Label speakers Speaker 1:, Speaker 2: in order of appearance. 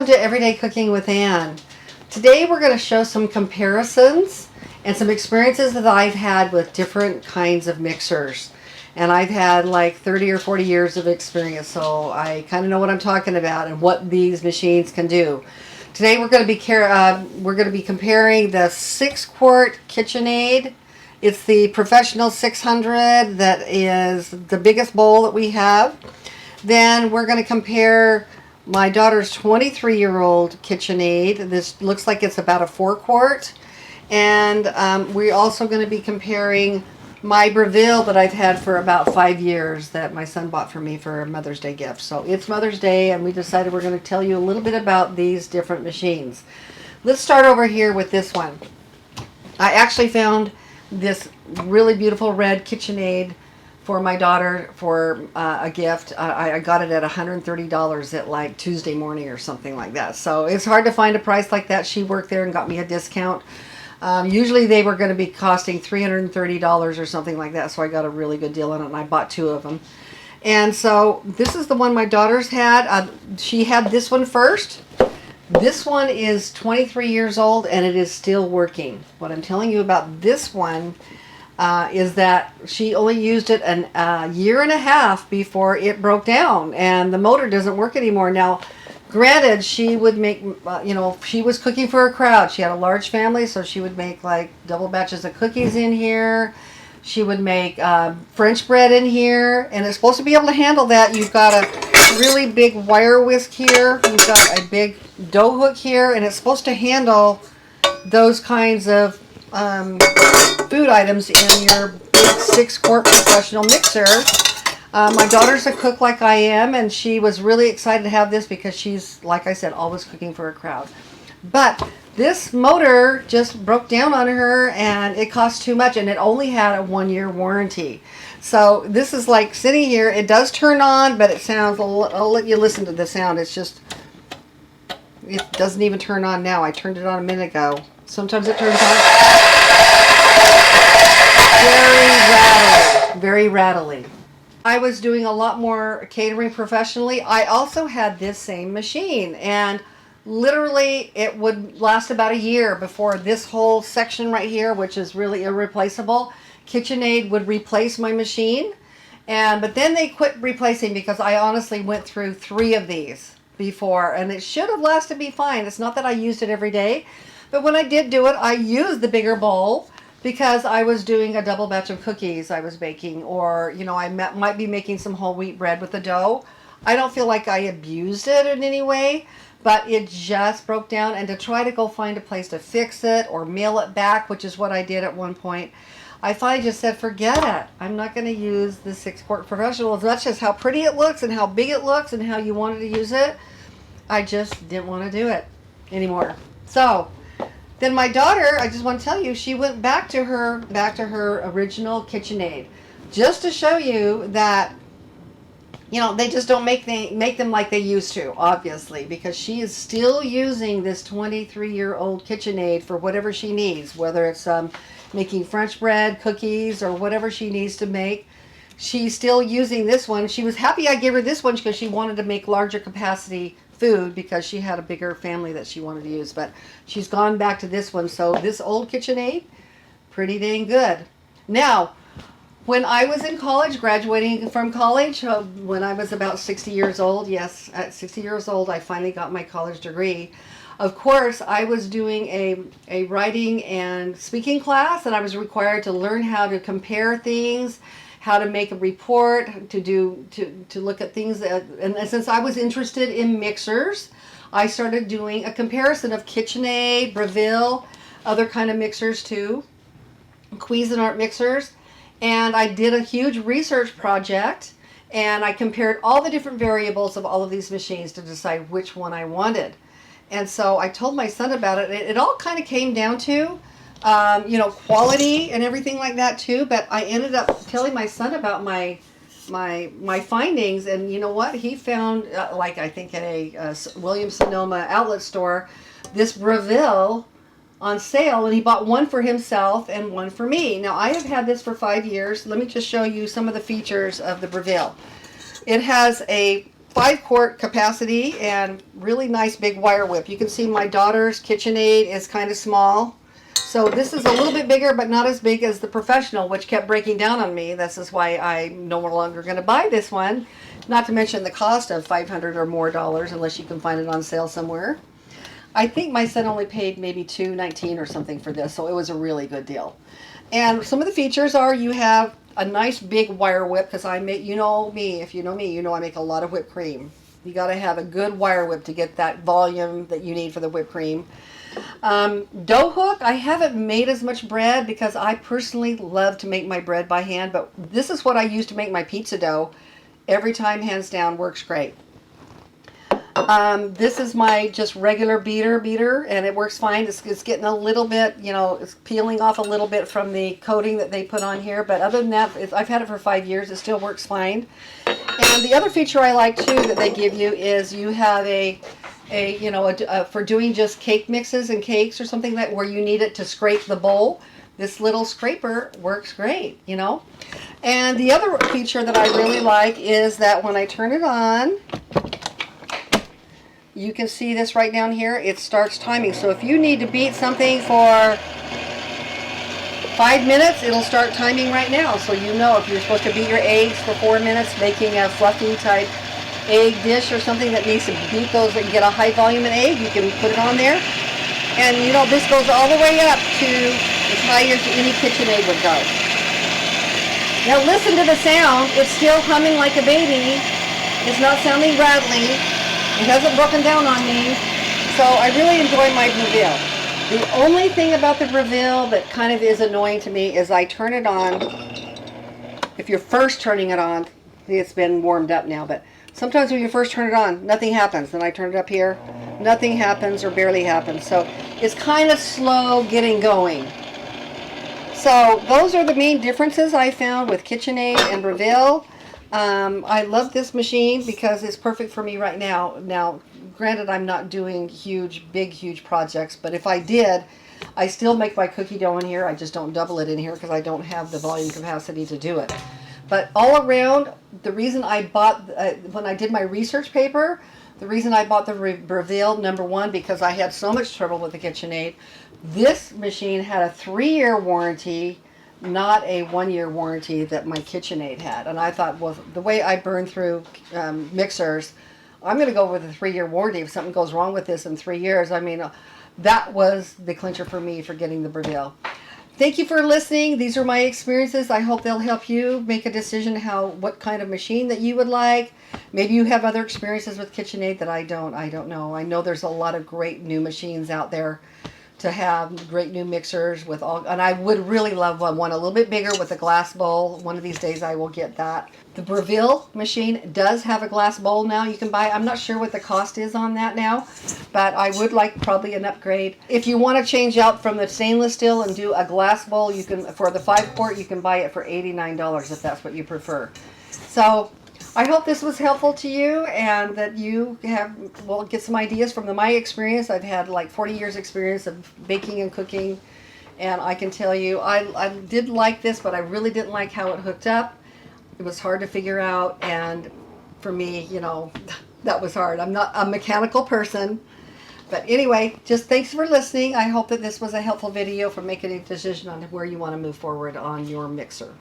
Speaker 1: To Everyday Cooking with Ann. Today we're going to show some comparisons and some experiences that I've had with different kinds of mixers. And I've had like 30 or 40 years of experience, so I kind of know what I'm talking about and what these machines can do. Today we're going to be comparing the 6-quart KitchenAid. It's the Professional 600 that is the biggest bowl that we have. Then we're going to compare my daughter's 23-year-old KitchenAid. This looks like it's about a 4-quart. And we're also going to be comparing my Breville that I've had for about 5 years that my son bought for me for a Mother's Day gift. So it's Mother's Day, and we decided we're going to tell you a little bit about these different machines. Let's start over here with this one. I actually found this really beautiful red KitchenAid for my daughter for a gift. I got it at $130 at like Tuesday morning or something like that. So it's hard to find a price like that. She worked there and got me a discount. Usually they were going to be costing $330 or something like that. So I got a really good deal on it, and I bought 2 of them. And so this is the one my daughter's had. She had this one first. This one is 23 years old and it is still working. What I'm telling you about this one is that she only used it a year and a half before it broke down and the motor doesn't work anymore. Now, granted, she would make, she was cooking for a crowd. She had a large family, so she would make like double batches of cookies in here. She would make French bread in here, and it's supposed to be able to handle that. You've got a really big wire whisk here. You've got a big dough hook here, and it's supposed to handle those kinds of food items in your big 6-quart professional mixer. My daughter's a cook like I am, and she was really excited to have this because she's, like I said, always cooking for a crowd. But this motor just broke down on her, and it cost too much, and it only had a 1-year warranty. So this is like sitting here. It does turn on, but it sounds, I'll let you listen to the sound. It's just, it doesn't even turn on now. I turned it on a minute ago. Sometimes it turns on. Very rattly. I was doing a lot more catering professionally. I also had this same machine, and literally it would last about a year before this whole section right here, which is really irreplaceable, KitchenAid would replace my machine. But then they quit replacing because I honestly went through 3 of these before, and it should have lasted me fine. It's not that I used it every day, but when I did do it, I used the bigger bowl because I was doing a double batch of cookies I was baking, or I might be making some whole wheat bread with the dough. I don't feel like I abused it in any way, but it just broke down, and to try to go find a place to fix it or mail it back, which is what I did at one point, I finally just said, forget it. I'm not going to use the 6-quart professional. As much as how pretty it looks and how big it looks and how you wanted to use it, I just didn't want to do it anymore. So then my daughter, I just want to tell you, she went back to her original KitchenAid, just to show you that they just don't make them like they used to, obviously, because she is still using this 23-year-old KitchenAid for whatever she needs, whether it's making French bread, cookies, or whatever she needs to make. She's still using this one. She was happy I gave her this one because she wanted to make larger capacity food because she had a bigger family that she wanted to use, but she's gone back to this one. So this old KitchenAid, pretty dang good. Now, when I was in college, graduating from college, when I was about 60 years old, yes, at 60 years old, I finally got my college degree. Of course, I was doing a writing and speaking class, and I was required to learn how to compare things, how to make a report, to look at things. And since I was interested in mixers, I started doing a comparison of KitchenAid, Breville, other kind of mixers too, Cuisinart mixers. And I did a huge research project, and I compared all the different variables of all of these machines to decide which one I wanted. And so I told my son about it. It all kind of came down to quality and everything like that too. But I ended up telling my son about my findings, and you know what? He found, I think at a Williams-Sonoma outlet store, this Breville on sale, and he bought one for himself and one for me. Now, I have had this for 5 years. Let me just show you some of the features of the Breville. It has a 5-quart capacity and really nice big wire whip. You can see my daughter's KitchenAid is kind of small. So this is a little bit bigger, but not as big as the professional, which kept breaking down on me. This is why I'm no longer going to buy this one. Not to mention the cost of $500 or more unless you can find it on sale somewhere. I think my son only paid maybe $2.19 or something for this, so it was a really good deal. And some of the features are you have a nice big wire whip, because I make, you know me, if you know me, you know I make a lot of whipped cream. You got to have a good wire whip to get that volume that you need for the whipped cream. Dough hook, I haven't made as much bread because I personally love to make my bread by hand, but this is what I use to make my pizza dough. Every time, hands down, works great. This is my just regular beater, and it works fine. It's getting a little bit, you know, it's peeling off a little bit from the coating that they put on here, but other than that, I've had it for 5 years. It still works fine. And the other feature I like too that they give you is you have for doing just cake mixes and cakes or something that where you need it to scrape the bowl. This little scraper works great, you know. And the other feature that I really like is that when I turn it on, you can see this right down here, it starts timing. So if you need to beat something for 5 minutes, it'll start timing right now. So you know if you're supposed to beat your eggs for 4 minutes, making a fluffy type egg dish or something that needs to beat those and get a high volume of egg, you can put it on there. And you know, this goes all the way up to as high as any KitchenAid would go. Now listen to the sound. It's still humming like a baby. It's not sounding rattly. It hasn't broken down on me. So I really enjoy my Breville. The only thing about the Breville that kind of is annoying to me is I turn it on. If you're first turning it on, it's been warmed up now, but sometimes when you first turn it on, nothing happens. Then I turn it up here, nothing happens or barely happens. So it's kind of slow getting going. So those are the main differences I found with KitchenAid and Breville. I love this machine because it's perfect for me right now. Now, granted, I'm not doing huge projects, but if I did, I still make my cookie dough in here. I just don't double it in here because I don't have the volume capacity to do it. But all around, the reason I bought, when I did my research paper, the reason I bought the Breville, number one, because I had so much trouble with the KitchenAid. This machine had a 3-year warranty, not a 1-year warranty that my KitchenAid had. And I thought, well, the way I burn through mixers, I'm going to go with a 3-year warranty. If something goes wrong with this in 3 years, I mean, that was the clincher for me for getting the Breville. Thank you for listening. These are my experiences. I hope they'll help you make a decision what kind of machine that you would like. Maybe you have other experiences with KitchenAid that I don't know. I know there's a lot of great new machines out there to have, great new mixers with all, and I would really love one a little bit bigger with a glass bowl. One of these days I will get that. The Breville machine does have a glass bowl now you can buy. I'm not sure what the cost is on that now, but I would like probably an upgrade. If you want to change out from the stainless steel and do a glass bowl, you can, for the 5-quart, you can buy it for $89 if that's what you prefer. So I hope this was helpful to you and that you get some ideas from my experience. I've had like 40 years experience of baking and cooking, and I can tell you I did like this, but I really didn't like how it hooked up. It was hard to figure out, and for me, you know, that was hard. I'm not a mechanical person. But anyway, just thanks for listening. I hope that this was a helpful video for making a decision on where you want to move forward on your mixer.